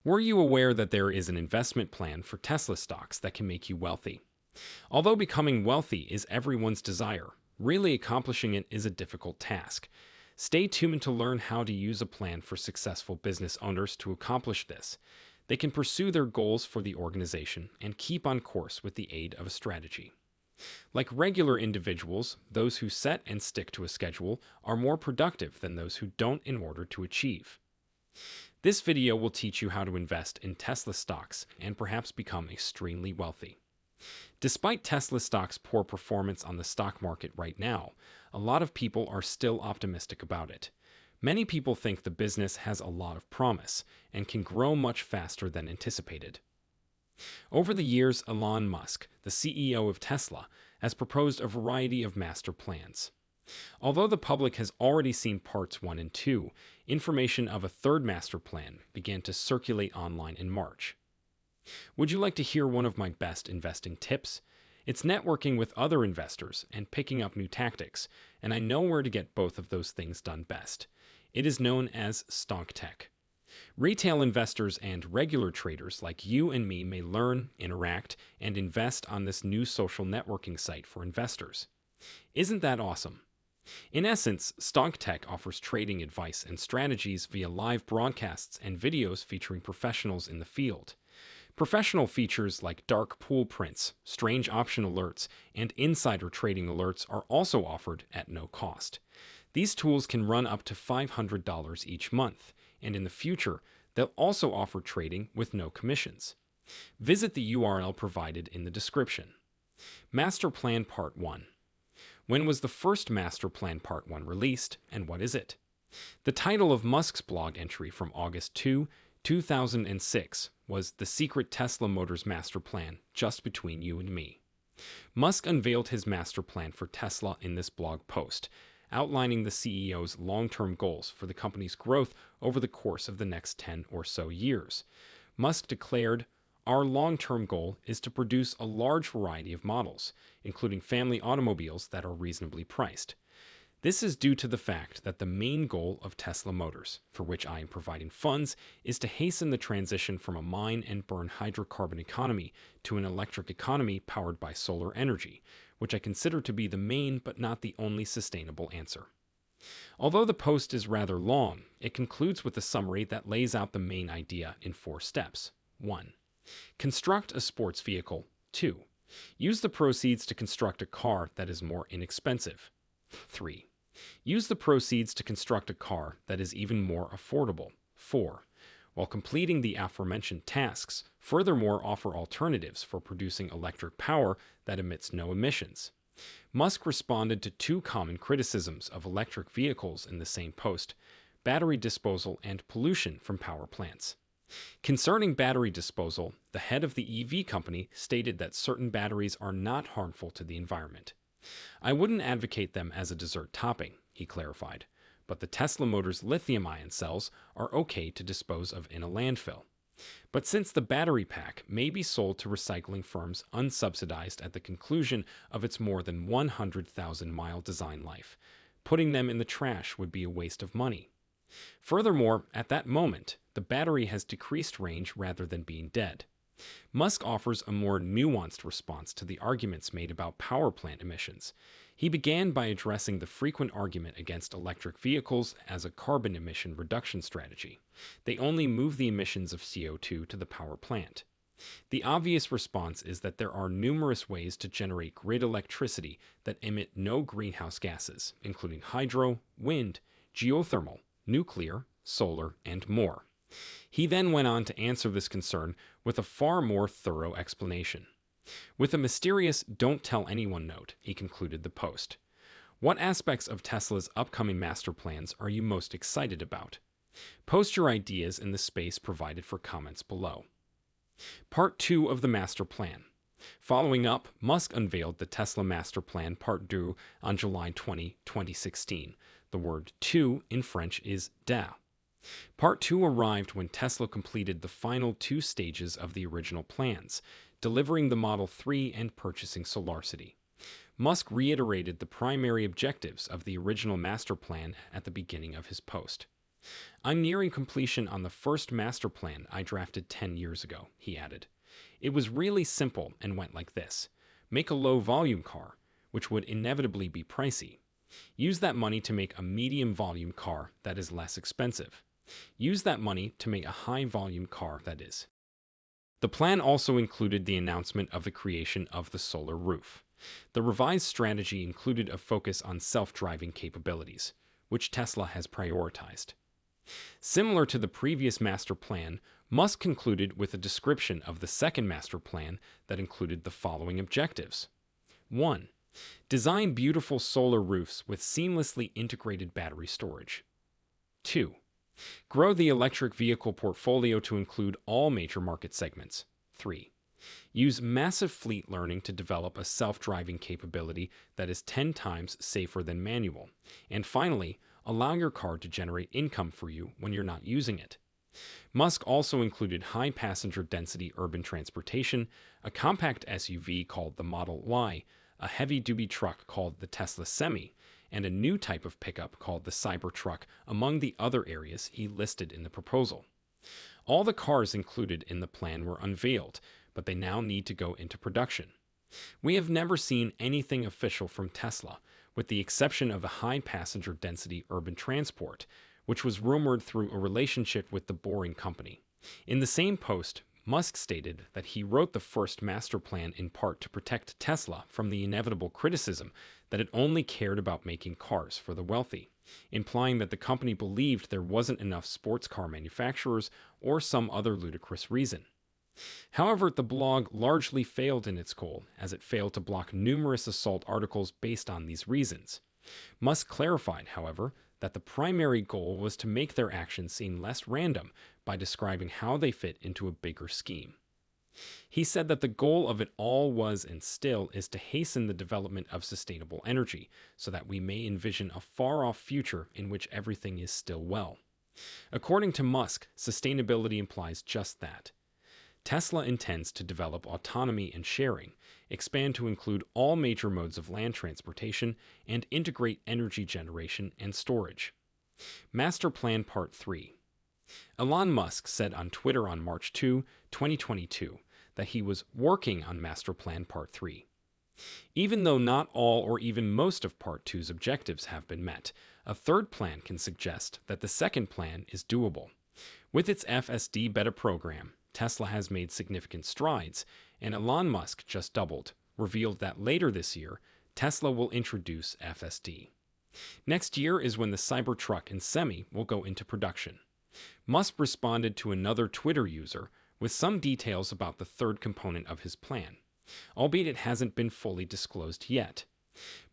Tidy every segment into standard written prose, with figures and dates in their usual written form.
Were you aware that there is an investment plan for Tesla stocks that can make you wealthy? Although becoming wealthy is everyone's desire, really accomplishing it is a difficult task. Stay tuned to learn how to use a plan for successful business owners to accomplish this. They can pursue their goals for the organization and keep on course with the aid of a strategy. Like regular individuals, those who set and stick to a schedule are more productive than those who don't in order to achieve. This video will teach you how to invest in Tesla stocks and perhaps become extremely wealthy. Despite Tesla stock's poor performance on the stock market right now, a lot of people are still optimistic about it. Many people think the business has a lot of promise and can grow much faster than anticipated. Over the years, Elon Musk, the CEO of Tesla, has proposed a variety of master plans. Although the public has already seen parts 1 and 2, information of a third master plan began to circulate online in March. Would you like to hear one of my best investing tips? It's networking with other investors and picking up new tactics, and I know where to get both of those things done best. It is known as stock tech. Retail investors and regular traders like you and me may learn, interact, and invest on this new social networking site for investors. Isn't that awesome? In essence, Stock Tech offers trading advice and strategies via live broadcasts and videos featuring professionals in the field. Professional features like dark pool prints, strange option alerts, and insider trading alerts are also offered at no cost. These tools can run up to $500 each month, and in the future, they'll also offer trading with no commissions. Visit the URL provided in the description. Master Plan Part 1. When was the first Master Plan Part 1 released, and what is it? The title of Musk's blog entry from August 2, 2006 was The Secret Tesla Motors Master Plan, Just Between You and Me. Musk unveiled his master plan for Tesla in this blog post, outlining the CEO's long-term goals for the company's growth over the course of the next 10 or so years. Musk declared, "Our long-term goal is to produce a large variety of models, including family automobiles that are reasonably priced. This is due to the fact that the main goal of Tesla Motors, for which I am providing funds, is to hasten the transition from a mine and burn hydrocarbon economy to an electric economy powered by solar energy, which I consider to be the main but not the only sustainable answer." Although the post is rather long, it concludes with a summary that lays out the main idea in 4 steps. 1. Construct a sports vehicle. 2. Use the proceeds to construct a car that is more inexpensive. 3. Use the proceeds to construct a car that is even more affordable. 4. While completing the aforementioned tasks, furthermore offer alternatives for producing electric power that emits no emissions. Musk responded to 2 common criticisms of electric vehicles in the same post: battery disposal and pollution from power plants. Concerning battery disposal, the head of the EV company stated that certain batteries are not harmful to the environment. "I wouldn't advocate them as a dessert topping," he clarified, "but the Tesla Motors lithium-ion cells are okay to dispose of in a landfill. But since the battery pack may be sold to recycling firms unsubsidized at the conclusion of its more than 100,000-mile design life, putting them in the trash would be a waste of money. Furthermore, at that moment, the battery has decreased range rather than being dead." Musk offers a more nuanced response to the arguments made about power plant emissions. He began by addressing the frequent argument against electric vehicles as a carbon emission reduction strategy. They only move the emissions of CO2 to the power plant. The obvious response is that there are numerous ways to generate grid electricity that emit no greenhouse gases, including hydro, wind, geothermal, nuclear, solar, and more. He then went on to answer this concern with a far more thorough explanation. With a mysterious "don't tell anyone" note, he concluded the post. What aspects of Tesla's upcoming master plans are you most excited about? Post your ideas in the space provided for comments below. Part 2 of the master plan. Following up, Musk unveiled the Tesla Master Plan Part 2 on July 20, 2016. The word "two" in French is "da." Part 2 arrived when Tesla completed the final 2 stages of the original plans, delivering the Model 3 and purchasing SolarCity. Musk reiterated the primary objectives of the original master plan at the beginning of his post. I'm nearing completion on the first master plan I drafted 10 years ago, he added. It was really simple and went like this: make a low volume car, which would inevitably be pricey. Use that money to make a medium volume car that is less expensive. Use that money to make a high volume car that is. The plan also included the announcement of the creation of the solar roof. The revised strategy included a focus on self-driving capabilities, which Tesla has prioritized. Similar to the previous master plan, Musk concluded with a description of the second master plan that included the following objectives. 1. Design beautiful solar roofs with seamlessly integrated battery storage. 2. Grow the electric vehicle portfolio to include all major market segments. 3. Use massive fleet learning to develop a self-driving capability that is 10 times safer than manual. And finally, allow your car to generate income for you when you're not using it. Musk also included high passenger density urban transportation, a compact SUV called the Model Y, a heavy-duty truck called the Tesla Semi, and a new type of pickup called the Cybertruck, among the other areas he listed in the proposal. All the cars included in the plan were unveiled, but they now need to go into production. We have never seen anything official from Tesla, with the exception of a high passenger density urban transport, which was rumored through a relationship with the Boring Company. In the same post, Musk stated that he wrote the first master plan in part to protect Tesla from the inevitable criticism that it only cared about making cars for the wealthy, implying that the company believed there wasn't enough sports car manufacturers or some other ludicrous reason. However, the blog largely failed in its goal, as it failed to block numerous assault articles based on these reasons. Musk clarified, however, that the primary goal was to make their actions seem less random by describing how they fit into a bigger scheme. He said that the goal of it all was and still is to hasten the development of sustainable energy so that we may envision a far-off future in which everything is still well. According to Musk, sustainability implies just that. Tesla intends to develop autonomy and sharing, expand to include all major modes of land transportation, and integrate energy generation and storage. Master Plan Part 3. Elon Musk said on Twitter on March 2, 2022, that he was working on Master Plan Part 3. Even though not all or even most of Part 2's objectives have been met, a third plan can suggest that the second plan is doable. With its FSD beta program, Tesla has made significant strides, and Elon Musk just revealed that later this year, Tesla will introduce FSD. Next year is when the Cybertruck and Semi will go into production. Musk responded to another Twitter user with some details about the third component of his plan, albeit it hasn't been fully disclosed yet.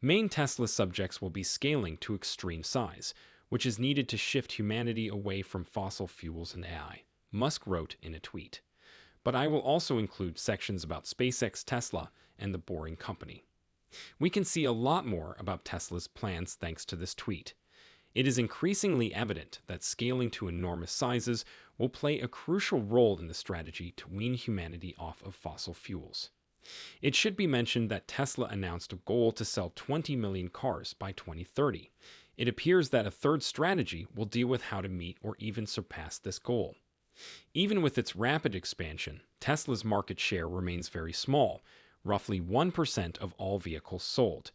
Main Tesla subjects will be scaling to extreme size, which is needed to shift humanity away from fossil fuels and AI. Musk wrote in a tweet. But I will also include sections about SpaceX, Tesla, and the Boring Company. We can see a lot more about Tesla's plans thanks to this tweet. It is increasingly evident that scaling to enormous sizes will play a crucial role in the strategy to wean humanity off of fossil fuels. It should be mentioned that Tesla announced a goal to sell 20 million cars by 2030. It appears that a third strategy will deal with how to meet or even surpass this goal. Even with its rapid expansion, Tesla's market share remains very small, roughly 1% of all vehicles sold.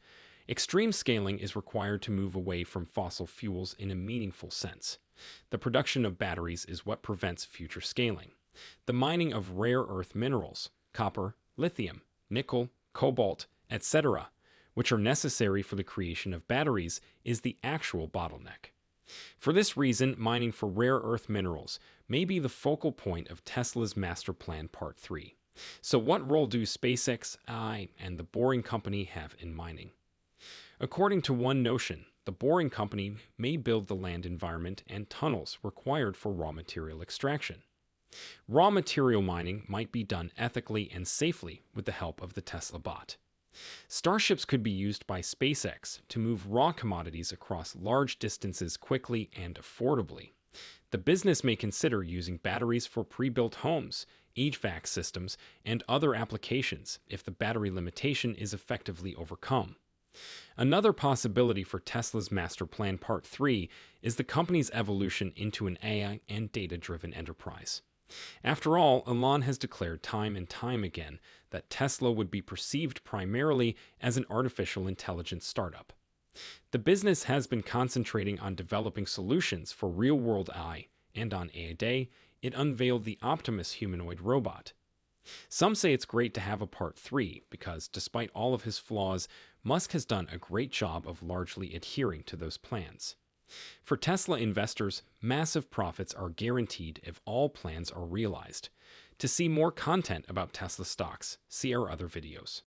Extreme scaling is required to move away from fossil fuels in a meaningful sense. The production of batteries is what prevents future scaling. The mining of rare earth minerals, copper, lithium, nickel, cobalt, etc., which are necessary for the creation of batteries, is the actual bottleneck. For this reason, mining for rare earth minerals may be the focal point of Tesla's Master Plan Part 3. So what role do SpaceX, AI, and the Boring Company have in mining? According to one notion, the Boring Company may build the land environment and tunnels required for raw material extraction. Raw material mining might be done ethically and safely with the help of the Tesla bot. Starships could be used by SpaceX to move raw commodities across large distances quickly and affordably. The business may consider using batteries for pre-built homes, HVAC systems, and other applications if the battery limitation is effectively overcome. Another possibility for Tesla's Master Plan Part 3 is the company's evolution into an AI and data-driven enterprise. After all, Elon has declared time and time again that Tesla would be perceived primarily as an artificial intelligence startup. The business has been concentrating on developing solutions for real-world AI, and on A Day, it unveiled the Optimus humanoid robot. Some say it's great to have a part 3 because, despite all of his flaws, Musk has done a great job of largely adhering to those plans. For Tesla investors, massive profits are guaranteed if all plans are realized. To see more content about Tesla stocks, see our other videos.